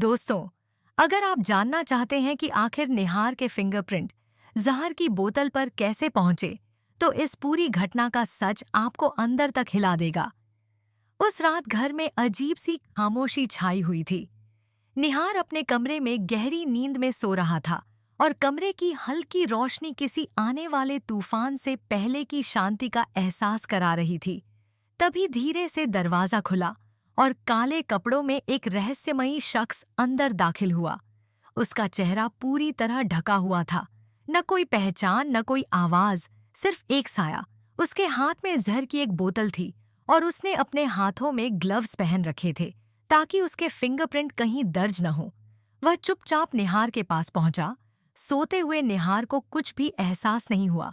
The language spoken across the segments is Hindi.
दोस्तों, अगर आप जानना चाहते हैं कि आखिर निहार के फिंगरप्रिंट जहर की बोतल पर कैसे पहुंचे, तो इस पूरी घटना का सच आपको अंदर तक हिला देगा। उस रात घर में अजीब सी खामोशी छाई हुई थी। निहार अपने कमरे में गहरी नींद में सो रहा था और कमरे की हल्की रोशनी किसी आने वाले तूफान से पहले की शांति का एहसास करा रही थी। तभी धीरे से दरवाजा खुला और काले कपड़ों में एक रहस्यमयी शख्स अंदर दाखिल हुआ। उसका चेहरा पूरी तरह ढका हुआ था। न कोई पहचान, न कोई आवाज, सिर्फ एक साया। उसके हाथ में जहर की एक बोतल थी और उसने अपने हाथों में ग्लव्स पहन रखे थे ताकि उसके फिंगरप्रिंट कहीं दर्ज न हो। वह चुपचाप निहार के पास पहुंचा। सोते हुए निहार को कुछ भी एहसास नहीं हुआ।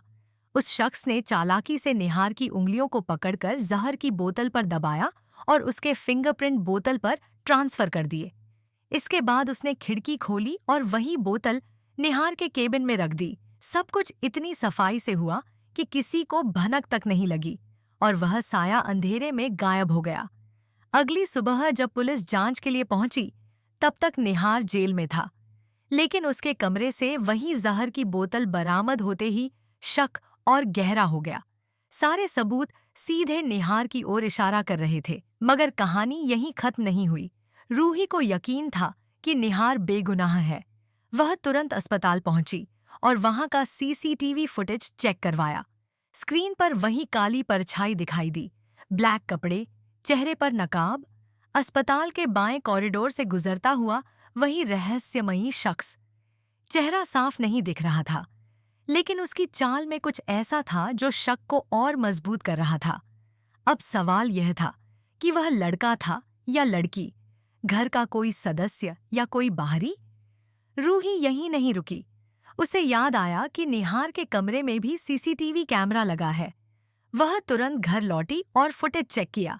उस शख्स ने चालाकी से निहार की उंगलियों को पकड़कर जहर की बोतल पर दबाया और उसके फिंगरप्रिंट बोतल पर ट्रांसफर कर दिए। इसके बाद उसने खिड़की खोली और वही बोतल निहार के केबिन में रख दी। सब कुछ इतनी सफाई से हुआ कि किसी को भनक तक नहीं लगी और वह साया अंधेरे में गायब हो गया। अगली सुबह जब पुलिस जांच के लिए पहुंची, तब तक निहार जेल में था। लेकिन उसके कमरे से वही जहर की बोतल बरामद होते ही शक और गहरा हो गया। सारे सबूत सीधे निहार की ओर इशारा कर रहे थे, मगर कहानी यहीं खत्म नहीं हुई। रूही को यकीन था कि निहार बेगुनाह है। वह तुरंत अस्पताल पहुंची और वहां का सीसीटीवी फुटेज चेक करवाया। स्क्रीन पर वही काली परछाई दिखाई दी, ब्लैक कपड़े, चेहरे पर नकाब। अस्पताल के बाएं कॉरिडोर से गुजरता हुआ वही रहस्यमयी शख्स। चेहरा साफ नहीं दिख रहा था, लेकिन उसकी चाल में कुछ ऐसा था जो शक को और मजबूत कर रहा था। अब सवाल यह था कि वह लड़का था या लड़की, घर का कोई सदस्य या कोई बाहरी। रूही यहीं नहीं रुकी। उसे याद आया कि निहार के कमरे में भी सीसीटीवी कैमरा लगा है। वह तुरंत घर लौटी और फुटेज चेक किया।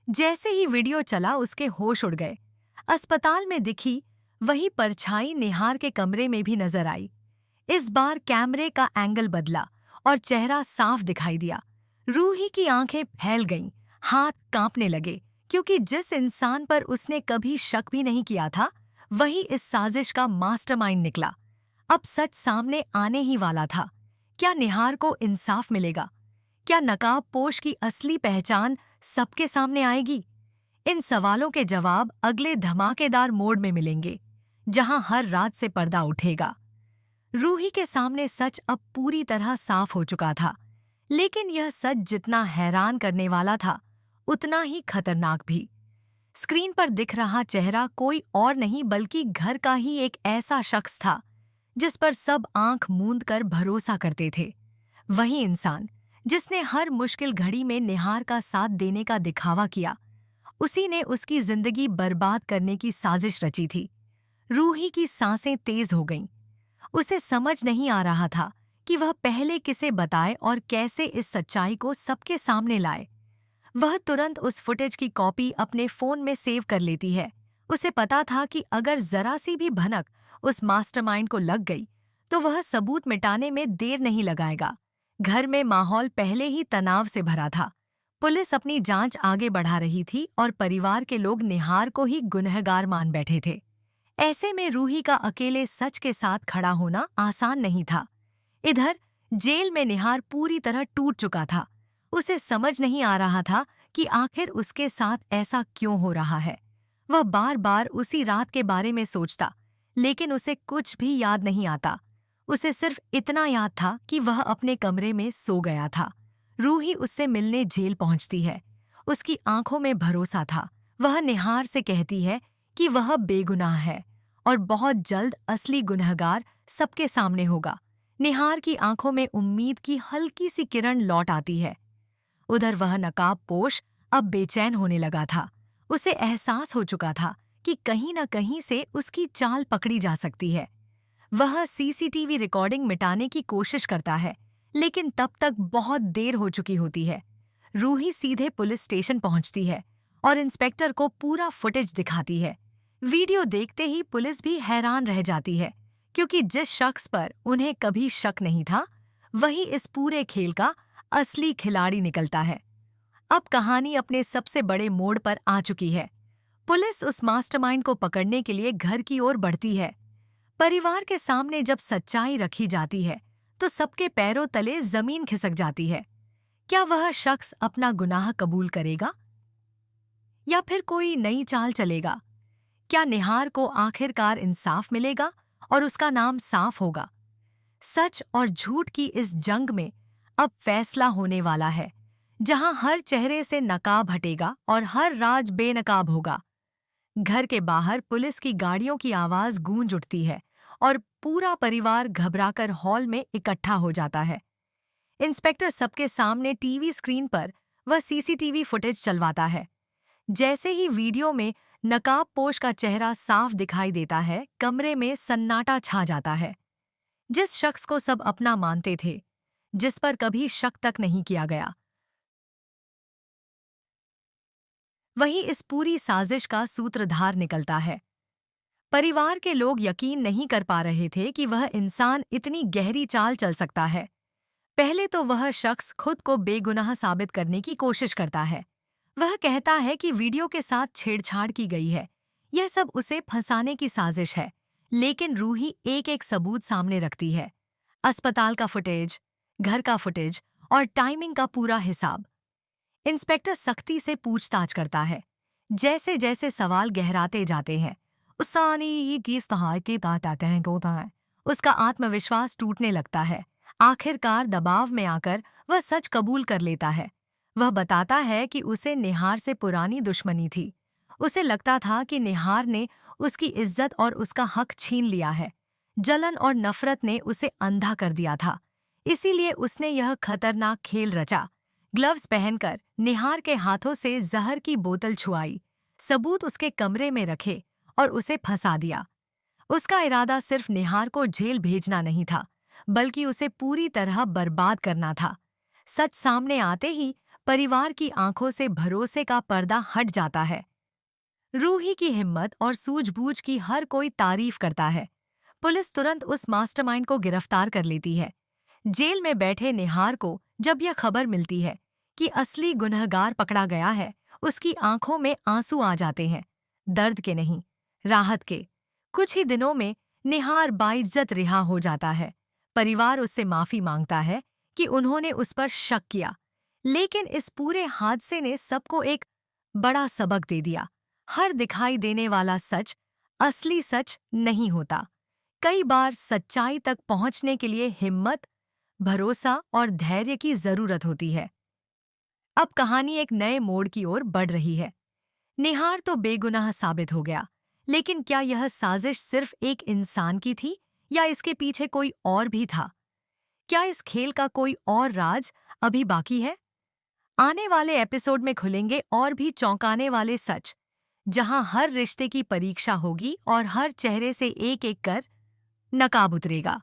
जैसे ही वीडियो चला, उसके होश उड़ गए। अस्पताल में दिखी वही परछाई निहार के कमरे में भी नजर आई। इस बार कैमरे का एंगल बदला और चेहरा साफ दिखाई दिया। रूही की आंखें फैल गईं, हाथ कांपने लगे, क्योंकि जिस इंसान पर उसने कभी शक भी नहीं किया था, वही इस साजिश का मास्टरमाइंड निकला। अब सच सामने आने ही वाला था। क्या निहार को इंसाफ मिलेगा? क्या नकाबपोश की असली पहचान सबके सामने आएगी? इन सवालों के जवाब अगले धमाकेदार मोड़ में मिलेंगे, जहां हर रात से पर्दा उठेगा। रूही के सामने सच अब पूरी तरह साफ हो चुका था, लेकिन यह सच जितना हैरान करने वाला था, उतना ही खतरनाक भी। स्क्रीन पर दिख रहा चेहरा कोई और नहीं बल्कि घर का ही एक ऐसा शख्स था जिस पर सब आंख मूंद कर भरोसा करते थे। वही इंसान जिसने हर मुश्किल घड़ी में निहार का साथ देने का दिखावा किया, उसी ने उसकी जिंदगी बर्बाद करने की साजिश रची थी। रूही की सांसें तेज हो गईं। उसे समझ नहीं आ रहा था कि वह पहले किसे बताए और कैसे इस सच्चाई को सबके सामने लाए। वह तुरंत उस फुटेज की कॉपी अपने फोन में सेव कर लेती है। उसे पता था कि अगर जरा सी भी भनक उस मास्टरमाइंड को लग गई, तो वह सबूत मिटाने में देर नहीं लगाएगा। घर में माहौल पहले ही तनाव से भरा था। पुलिस अपनी जांच आगे बढ़ा रही थी और परिवार के लोग निहार को ही गुनहगार मान बैठे थे। ऐसे में रूही का अकेले सच के साथ खड़ा होना आसान नहीं था। इधर जेल में निहार पूरी तरह टूट चुका था। उसे समझ नहीं आ रहा था कि आखिर उसके साथ ऐसा क्यों हो रहा है। वह बार बार उसी रात के बारे में सोचता, लेकिन उसे कुछ भी याद नहीं आता। उसे सिर्फ इतना याद था कि वह अपने कमरे में सो गया था। रूही उससे मिलने जेल पहुंचती है। उसकी आंखों में भरोसा था। वह निहार से कहती है कि वह बेगुनाह है और बहुत जल्द असली गुनहगार सबके सामने होगा। निहार की आंखों में उम्मीद की हल्की सी किरण लौट आती है। उधर वह नकाबपोश अब बेचैन होने लगा था। उसे एहसास हो चुका था कि कहीं न कहीं से उसकी चाल पकड़ी जा सकती है। वह सीसीटीवी रिकॉर्डिंग मिटाने की कोशिश करता है, लेकिन तब तक बहुत देर हो चुकी होती है। रूही सीधे पुलिस स्टेशन पहुंचती है और इंस्पेक्टर को पूरा फुटेज दिखाती है। वीडियो देखते ही पुलिस भी हैरान रह जाती है, क्योंकि जिस शख्स पर उन्हें कभी शक नहीं था, वही इस पूरे खेल का असली खिलाड़ी निकलता है। अब कहानी अपने सबसे बड़े मोड़ पर आ चुकी है। पुलिस उस मास्टरमाइंड को पकड़ने के लिए घर की ओर बढ़ती है। परिवार के सामने जब सच्चाई रखी जाती है तो सबके पैरों तले जमीन खिसक जाती है। क्या वह शख्स अपना गुनाह कबूल करेगा या फिर कोई नई चाल चलेगा? क्या निहार को आखिरकार इंसाफ मिलेगा और उसका नाम साफ होगा? सच और झूठ की इस जंग में अब फैसला होने वाला है, जहां हर चेहरे से नकाब हटेगा और हर राज बेनकाब होगा। घर के बाहर पुलिस की गाड़ियों की आवाज गूंज उठती है और पूरा परिवार घबराकर हॉल में इकट्ठा हो जाता है। इंस्पेक्टर सबके सामने टीवी स्क्रीन पर वह सीसीटीवी फुटेज चलवाता है। जैसे ही वीडियो में नकाबपोश का चेहरा साफ दिखाई देता है, कमरे में सन्नाटा छा जाता है। जिस शख्स को सब अपना मानते थे, जिस पर कभी शक तक नहीं किया गया, वही इस पूरी साजिश का सूत्रधार निकलता है। परिवार के लोग यकीन नहीं कर पा रहे थे कि वह इंसान इतनी गहरी चाल चल सकता है। पहले तो वह शख्स खुद को बेगुनाह साबित करने की कोशिश करता है। वह कहता है कि वीडियो के साथ छेड़छाड़ की गई है, यह सब उसे फंसाने की साजिश है। लेकिन रूही एक एक सबूत सामने रखती है। अस्पताल का फुटेज, घर का फुटेज और टाइमिंग का पूरा हिसाब। इंस्पेक्टर सख्ती से पूछताछ करता है। जैसे जैसे सवाल गहराते जाते हैं, उसका आत्मविश्वास टूटने लगता है। आखिरकार दबाव में आकर वह सच कबूल कर लेता है। वह बताता है कि उसे निहार से पुरानी दुश्मनी थी। उसे लगता था कि निहार ने उसकी इज्जत और उसका हक छीन लिया है। जलन और नफरत ने उसे अंधा कर दिया था। इसीलिए उसने यह खतरनाक खेल रचा। ग्लव्स पहनकर निहार के हाथों से जहर की बोतल छुआई, सबूत उसके कमरे में रखे और उसे फंसा दिया। उसका इरादा सिर्फ निहार को जेल भेजना नहीं था, बल्कि उसे पूरी तरह बर्बाद करना था। सच सामने आते ही परिवार की आंखों से भरोसे का पर्दा हट जाता है। रूही की हिम्मत और सूझबूझ की हर कोई तारीफ करता है। पुलिस तुरंत उस मास्टरमाइंड को गिरफ्तार कर लेती है। जेल में बैठे निहार को जब यह खबर मिलती है कि असली गुनहगार पकड़ा गया है, उसकी आंखों में आंसू आ जाते हैं। दर्द के नहीं, राहत के। कुछ ही दिनों में निहार बाइज्जत रिहा हो जाता है। परिवार उससे माफी मांगता है कि उन्होंने उस पर शक किया। लेकिन इस पूरे हादसे ने सबको एक बड़ा सबक दे दिया। हर दिखाई देने वाला सच असली सच नहीं होता। कई बार सच्चाई तक पहुंचने के लिए हिम्मत, भरोसा और धैर्य की जरूरत होती है। अब कहानी एक नए मोड़ की ओर बढ़ रही है। निहार तो बेगुनाह साबित हो गया, लेकिन क्या यह साजिश सिर्फ एक इंसान की थी या इसके पीछे कोई और भी था? क्या इस खेल का कोई और राज अभी बाकी है? आने वाले एपिसोड में खुलेंगे और भी चौंकाने वाले सच, जहां हर रिश्ते की परीक्षा होगी और हर चेहरे से एक एक कर नकाब उतरेगा।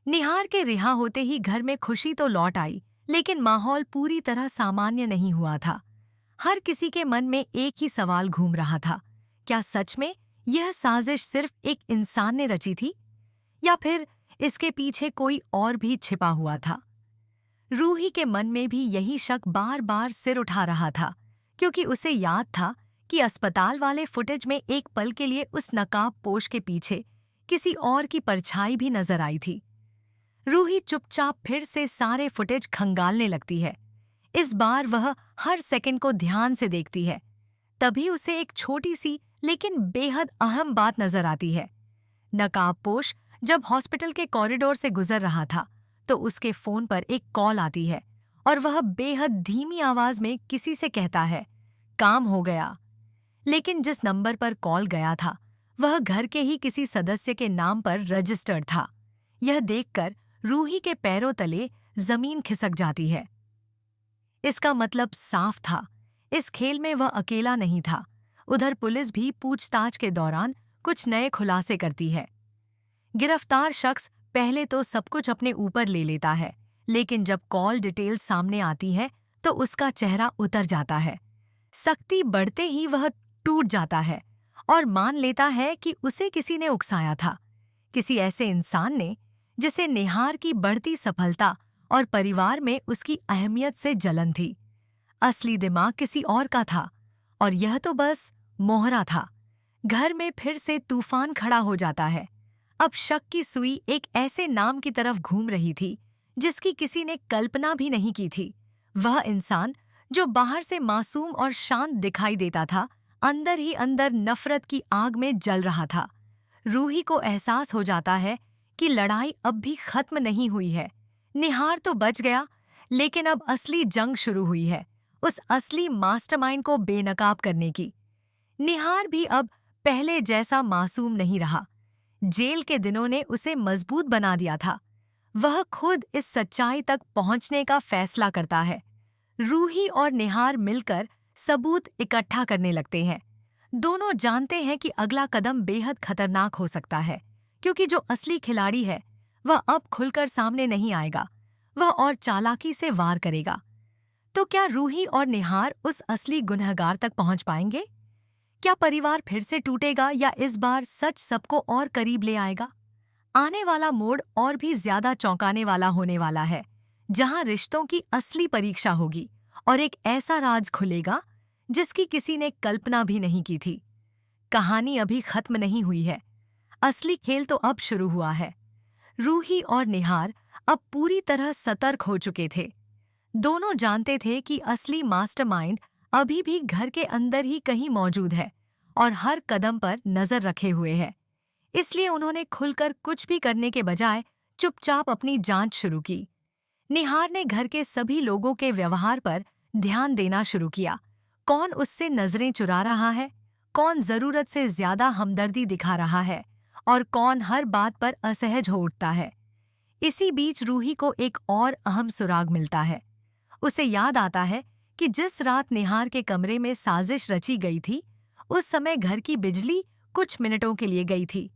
निहार के रिहा होते ही घर में खुशी तो लौट आई, लेकिन माहौल पूरी तरह सामान्य नहीं हुआ था। हर किसी के मन में एक ही सवाल घूम रहा था, क्या सच में यह साजिश सिर्फ एक इंसान ने रची थी या फिर इसके पीछे कोई और भी छिपा हुआ था? रूही के मन में भी यही शक बार बार सिर उठा रहा था, क्योंकि उसे याद था कि अस्पताल वाले फुटेज में एक पल के लिए उस नकाबपोश के पीछे किसी और की परछाई भी नजर आई थी। रूही चुपचाप फिर से सारे फुटेज खंगालने लगती है। इस बार वह हर सेकंड को ध्यान से देखती है। तभी उसे एक छोटी सी लेकिन बेहद अहम बात नजर आती है। नकाबपोश जब हॉस्पिटल के कॉरिडोर से गुजर रहा था, तो उसके फोन पर एक कॉल आती है और वह बेहद धीमी आवाज में किसी से कहता है, काम हो गया। लेकिन जिस नंबर पर कॉल गया था, वह घर के ही किसी सदस्य के नाम पर रजिस्टर्ड था। यह देखकर रूही के पैरों तले जमीन खिसक जाती है। इसका मतलब साफ था, इस खेल में वह अकेला नहीं था। उधर पुलिस भी पूछताछ के दौरान कुछ नए खुलासे करती है। गिरफ्तार शख्स पहले तो सब कुछ अपने ऊपर ले लेता है, लेकिन जब कॉल डिटेल सामने आती है तो उसका चेहरा उतर जाता है। सख्ती बढ़ते ही वह टूट जाता है और मान लेता है कि उसे किसी ने उकसाया था, किसी ऐसे इंसान ने जिसे निहार की बढ़ती सफलता और परिवार में उसकी अहमियत से जलन थी। असली दिमाग किसी और का था और यह तो बस मोहरा था। घर में फिर से तूफान खड़ा हो जाता है। अब शक की सुई एक ऐसे नाम की तरफ घूम रही थी जिसकी किसी ने कल्पना भी नहीं की थी। वह इंसान जो बाहर से मासूम और शांत दिखाई देता था, अंदर ही अंदर नफरत की आग में जल रहा था। रूही को एहसास हो जाता है कि लड़ाई अब भी खत्म नहीं हुई है। निहार तो बच गया, लेकिन अब असली जंग शुरू हुई है, उस असली मास्टरमाइंड को बेनकाब करने की। निहार भी अब पहले जैसा मासूम नहीं रहा। जेल के दिनों ने उसे मजबूत बना दिया था। वह खुद इस सच्चाई तक पहुंचने का फैसला करता है। रूही और निहार मिलकर सबूत इकट्ठा करने लगते हैं। दोनों जानते हैं कि अगला कदम बेहद खतरनाक हो सकता है, क्योंकि जो असली खिलाड़ी है वह अब खुलकर सामने नहीं आएगा, वह और चालाकी से वार करेगा। तो क्या रूही और निहार उस असली गुनहगार तक पहुंच पाएंगे? क्या परिवार फिर से टूटेगा या इस बार सच सबको और करीब ले आएगा? आने वाला मोड़ और भी ज्यादा चौंकाने वाला होने वाला है, जहां रिश्तों की असली परीक्षा होगी और एक ऐसा राज खुलेगा जिसकी किसी ने कल्पना भी नहीं की थी। कहानी अभी खत्म नहीं हुई है, असली खेल तो अब शुरू हुआ है। रूही और निहार अब पूरी तरह सतर्क हो चुके थे। दोनों जानते थे कि असली मास्टरमाइंड अभी भी घर के अंदर ही कहीं मौजूद है और हर कदम पर नजर रखे हुए है। इसलिए उन्होंने खुलकर कुछ भी करने के बजाय चुपचाप अपनी जांच शुरू की। निहार ने घर के सभी लोगों के व्यवहार पर ध्यान देना शुरू किया। कौन उससे नजरें चुरा रहा है, कौन जरूरत से ज्यादा हमदर्दी दिखा रहा है और कौन हर बात पर असहज हो उठता है। इसी बीच रूही को एक और अहम सुराग मिलता है। उसे याद आता है कि जिस रात निहार के कमरे में साजिश रची गई थी, उस समय घर की बिजली कुछ मिनटों के लिए गई थी।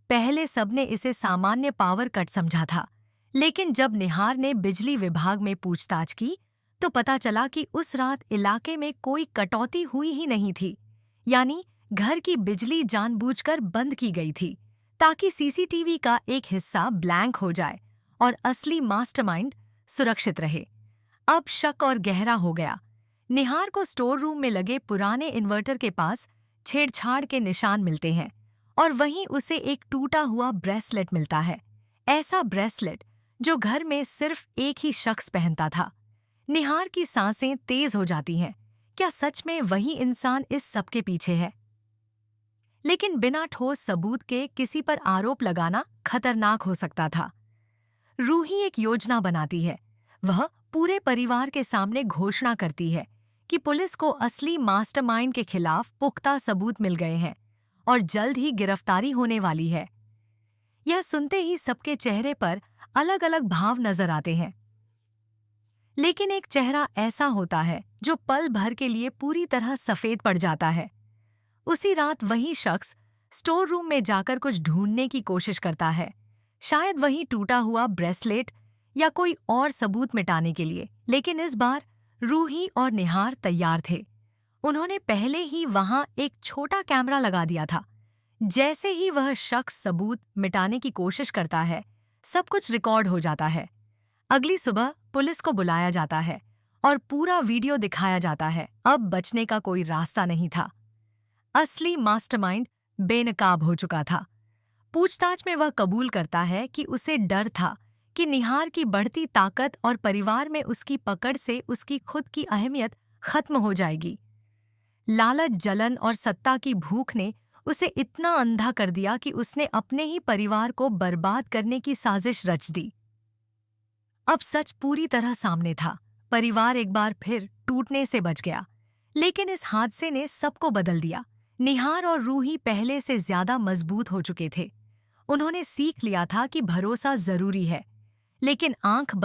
पहले सबने इसे सामान्य पावर कट समझा था, लेकिन जब निहार ने बिजली विभाग में पूछताछ की, तो पता चला कि उस रात इलाके में कोई कटौती हुई ही नहीं थी। यानी घर की बिजली जानबूझकर बंद की गई थी, ताकि सीसीटीवी का एक हिस्सा ब्लैंक हो जाए और असली मास्टरमाइंड सुरक्षित रहे। अब शक और गहरा हो गया। निहार को स्टोर रूम में लगे पुराने इन्वर्टर के पास छेड़छाड़ के निशान मिलते हैं और वहीं उसे एक टूटा हुआ ब्रेसलेट मिलता है। ऐसा ब्रेसलेट जो घर में सिर्फ एक ही शख्स पहनता था। निहार की सांसें तेज हो जाती हैं। क्या सच में वही इंसान इस सब के पीछे है? लेकिन बिना ठोस सबूत के किसी पर आरोप लगाना खतरनाक हो सकता था। रूही एक योजना बनाती है। वह पूरे परिवार के सामने घोषणा करती है कि पुलिस को असली मास्टरमाइंड के खिलाफ पुख्ता सबूत मिल गए हैं और जल्द ही गिरफ्तारी होने वाली है। यह सुनते ही सबके चेहरे पर अलग अलग भाव नजर आते हैं। लेकिन एक चेहरा ऐसा होता है जो पल भर के लिए पूरी तरह सफेद पड़ जाता है। उसी रात वही शख्स स्टोर रूम में जाकर कुछ ढूंढने की कोशिश करता है, शायद वही टूटा हुआ ब्रेसलेट या कोई और सबूत मिटाने के लिए। लेकिन इस बार रूही और निहार तैयार थे। उन्होंने पहले ही वहां एक छोटा कैमरा लगा दिया था। जैसे ही वह शख्स सबूत मिटाने की कोशिश करता है, सब कुछ रिकॉर्ड हो जाता है। अगली सुबह पुलिस को बुलाया जाता है और पूरा वीडियो दिखाया जाता है। अब बचने का कोई रास्ता नहीं था। असली मास्टरमाइंड बेनकाब हो चुका था। पूछताछ में वह कबूल करता है कि उसे डर था कि निहार की बढ़ती ताकत और परिवार में उसकी पकड़ से उसकी खुद की अहमियत खत्म हो जाएगी। लालच, जलन और सत्ता की भूख ने उसे इतना अंधा कर दिया कि उसने अपने ही परिवार को बर्बाद करने की साजिश रच दी। अब सच पूरी तरह सामने था। परिवार एक बार फिर टूटने से बच गया, लेकिन इस हादसे ने सबको बदल दिया। निहार और रूही पहले से ज्यादा मजबूत हो चुके थे। उन्होंने सीख लिया था कि भरोसा जरूरी है, लेकिन आंख